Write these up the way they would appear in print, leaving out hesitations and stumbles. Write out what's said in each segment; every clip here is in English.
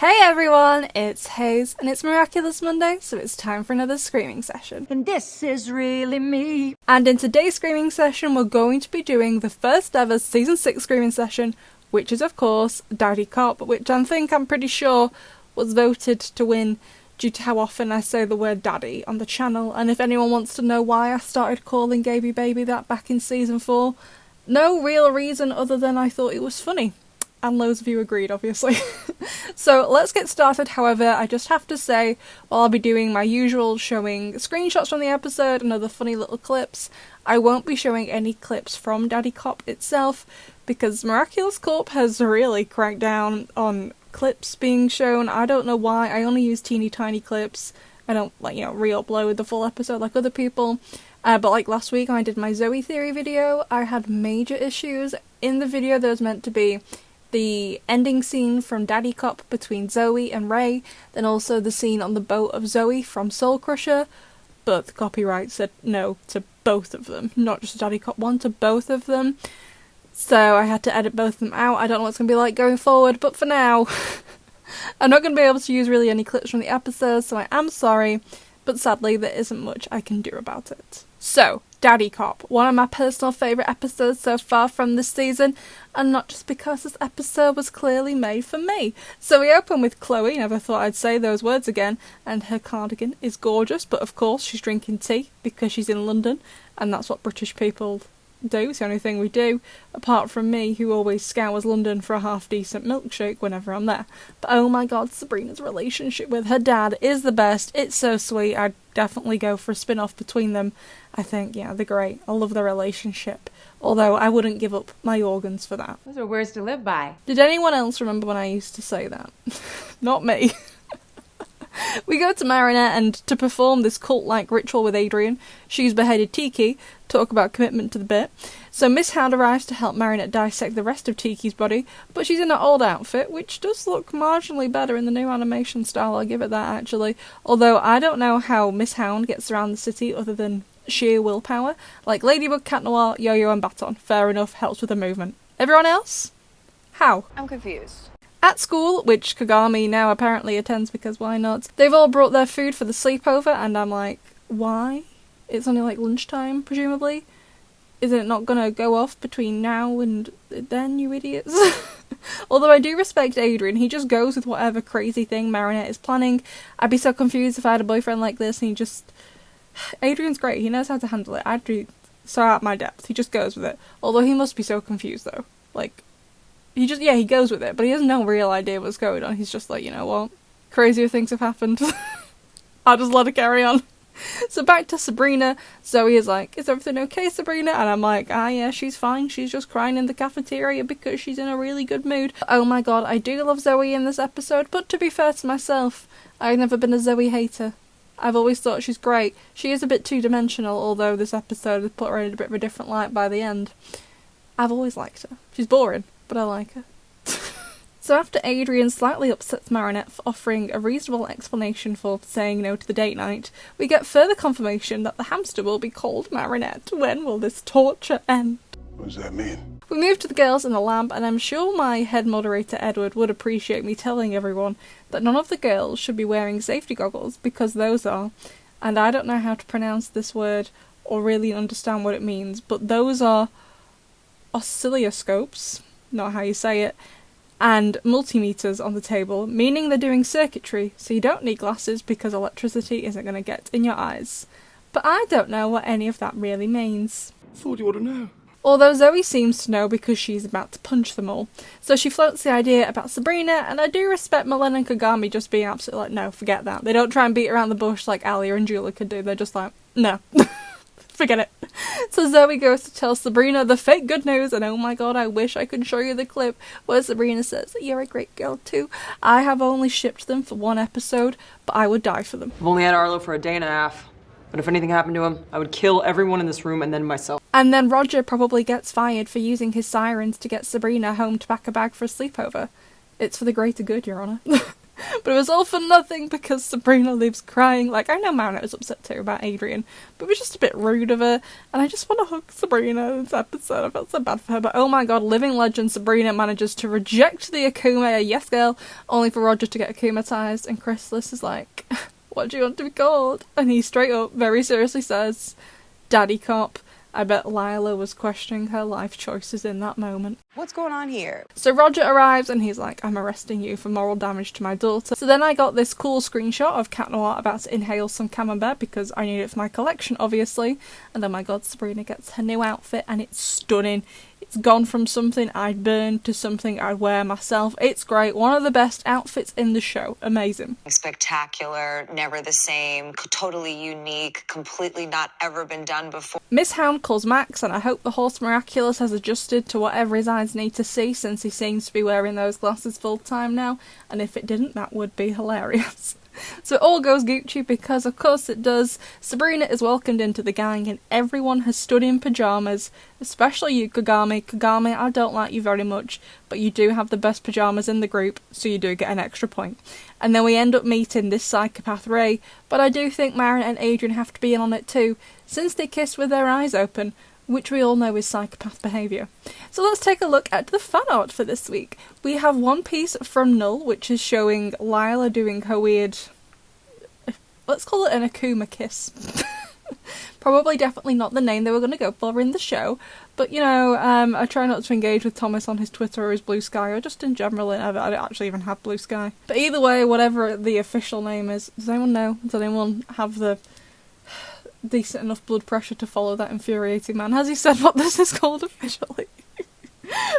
Hey everyone, it's Hayes, and it's Miraculous Monday, so it's time for another screaming session. And this is really me. And in today's screaming session, we're going to be doing the first ever Season 6 screaming session, which is of course Daddycop, which I'm pretty sure was voted to win due to how often I say the word daddy on the channel. And if anyone wants to know why I started calling Gaby Baby that back in Season 4, no real reason other than I thought it was funny. And loads of you agreed, obviously. So let's get started. However, I just have to say, while I'll be doing my usual showing screenshots from the episode and other funny little clips, I won't be showing any clips from Daddycop itself, because Miraculous Corp has really cracked down on clips being shown. I don't know why. I only use teeny tiny clips. I don't, re-upload the full episode like other people. But like last week when I did my Zoe theory video, I had major issues. In the video there was meant to be the ending scene from Daddycop between Zoe and Ray, then also the scene on the boat of Zoe from Soul Crusher, but the copyright said no to both of them, not just Daddycop 1, to both of them. So I had to edit both of them out. I don't know what it's going to be like going forward, but for now, I'm not going to be able to use really any clips from the episode, so I am sorry, but sadly there isn't much I can do about it. So, Daddycop, one of my personal favourite episodes so far from this season, and not just because this episode was clearly made for me. So we open with Chloe, never thought I'd say those words again, and her cardigan is gorgeous, but of course she's drinking tea because she's in London, and that's what British people do. It's the only thing we do, apart from me, who always scours London for a half-decent milkshake whenever I'm there. But oh my god, Sabrina's relationship with her dad is the best. It's so sweet. I'd definitely go for a spin-off between them. I think, yeah, they're great. I love their relationship. Although I wouldn't give up my organs for that. Those are words to live by. Did anyone else remember when I used to say that? Not me. We go to Marinette, and to perform this cult-like ritual with Adrian, she's beheaded Tiki, talk about commitment to the bit. So Miss Hound arrives to help Marinette dissect the rest of Tiki's body, but she's in her old outfit, which does look marginally better in the new animation style, I'll give it that actually. Although I don't know how Miss Hound gets around the city other than sheer willpower. Like Ladybug, Cat Noir, Yo-Yo and Baton. Fair enough, helps with the movement. Everyone else? How? I'm confused. At school, which Kagami now apparently attends because why not, they've all brought their food for the sleepover, and I'm like, why? It's only like lunchtime, presumably. Is it not gonna go off between now and then, you idiots? Although I do respect Adrian, he just goes with whatever crazy thing Marinette is planning. I'd be so confused if I had a boyfriend like this, and he just... Adrian's great, he knows how to handle it. I'd be so out of my depth, he just goes with it. Although he must be so confused though. Like, he goes with it, but he has no real idea what's going on. He's just like, you know what? Crazier things have happened. I'll just let it carry on. So back to Sabrina. Zoe is like, is everything okay, Sabrina? And I'm like, yeah, she's fine. She's just crying in the cafeteria because she's in a really good mood. Oh my god, I do love Zoe in this episode, but to be fair to myself, I've never been a Zoe hater. I've always thought she's great. She is a bit two-dimensional, although this episode has put her in a bit of a different light by the end. I've always liked her. She's boring, but I like her. So after Adrian slightly upsets Marinette for offering a reasonable explanation for saying no to the date night, we get further confirmation that the hamster will be called Marinette. When will this torture end? What does that mean? We move to the girls in the lab, and I'm sure my head moderator Edward would appreciate me telling everyone that none of the girls should be wearing safety goggles, because those are, and I don't know how to pronounce this word or really understand what it means, but those are oscilloscopes, not how you say it, and multimeters on the table, meaning they're doing circuitry, so you don't need glasses because electricity isn't going to get in your eyes. But I don't know what any of that really means. Thought you ought to know. Although Zoe seems to know because she's about to punch them all. So she floats the idea about Sabrina, and I do respect Milen and Kagami just being absolutely like, no, forget that. They don't try and beat around the bush like Alia and Julia could do, they're just like, no. Forget it. So Zoe goes to tell Sabrina the fake good news, and oh my god, I wish I could show you the clip where Sabrina says, you're a great girl too. I have only shipped them for one episode, but I would die for them. I've only had Arlo for a day and a half, but if anything happened to him, I would kill everyone in this room and then myself. And then Roger probably gets fired for using his sirens to get Sabrina home to pack a bag for a sleepover. It's for the greater good, Your Honour. But it was all for nothing because Sabrina leaves crying. Like, I know Marinette was upset too about Adrian, but it was just a bit rude of her. And I just want to hug Sabrina in this episode. I felt so bad for her. But oh my god, living legend Sabrina manages to reject the Akuma, a yes girl, only for Roger to get akumatized. And Chrysalis is like, what do you want to be called? And he straight up, very seriously says, Daddycop. I bet Lila was questioning her life choices in that moment. What's going on here? So Roger arrives and he's like, I'm arresting you for moral damage to my daughter. So then I got this cool screenshot of Cat Noir about to inhale some camembert because I need it for my collection, obviously. And then my god, Sabrina gets her new outfit and it's stunning. It's gone from something I'd burn to something I'd wear myself. It's great. One of the best outfits in the show. Amazing. Spectacular, never the same, totally unique, completely not ever been done before. Miss Hound calls Max, and I hope the horse Miraculous has adjusted to whatever his eyes need to see, since he seems to be wearing those glasses full time now, and if it didn't, that would be hilarious. So it all goes Gucci because of course it does. Sabrina is welcomed into the gang and everyone has stood in pyjamas, especially you, Kagami. Kagami, I don't like you very much, but you do have the best pyjamas in the group, so you do get an extra point. And then we end up meeting this psychopath Ray, but I do think Marin and Adrian have to be in on it too, since they kiss with their eyes open, which we all know is psychopath behaviour. So let's take a look at the fan art for this week. We have one piece from Null, which is showing Lila doing her weird, let's call it an Akuma kiss. Probably definitely not the name they were going to go for in the show, but you know, I try not to engage with Thomas on his Twitter or his Blue Sky, or just in general. I don't actually even have Blue Sky. But either way, whatever the official name is, does anyone know? Does anyone have the decent enough blood pressure to follow that infuriating man? Has he said what this is called officially?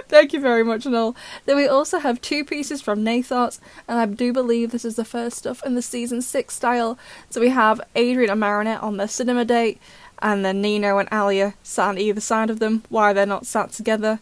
Thank you very much, Noel. Then we also have two pieces from Natharts, and I do believe this is the first stuff in the Season 6 style. So we have Adrian and Marinette on their cinema date, and then Nino and Alia sat on either side of them. Why they're not sat together,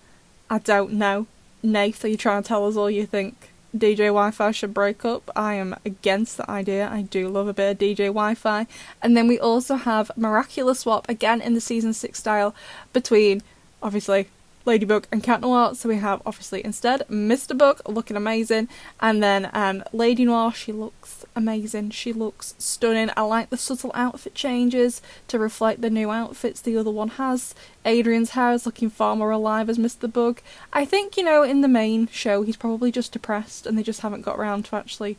I don't know. Nath, are you trying to tell us all you think DJ Wi-Fi should break up? I am against that idea. I do love a bit of DJ Wi-Fi. And then we also have Miraculous swap, again in the Season 6 style, between, obviously, Ladybug and Cat Noir. So we have, obviously, instead, Mr. Bug looking amazing, and then Lady Noir, she looks amazing. She looks stunning. I like the subtle outfit changes to reflect the new outfits the other one has. Adrian's hair is looking far more alive as Mr. Bug. I think, you know, in the main show, he's probably just depressed, and they just haven't got around to actually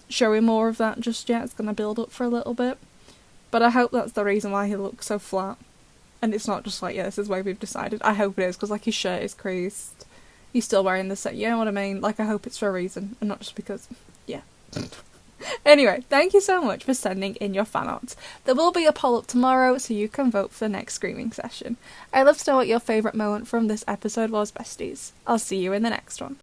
showing more of that just yet. It's going to build up for a little bit. But I hope that's the reason why he looks so flat. And it's not just like, yeah, this is the way we've decided. I hope it is, because, like, his shirt is creased. He's still wearing the set, you know what I mean? Like, I hope it's for a reason, and not just because, yeah. Anyway, thank you so much for sending in your fan art. There will be a poll up tomorrow, so you can vote for the next screaming session. I'd love to know what your favourite moment from this episode was, besties. I'll see you in the next one.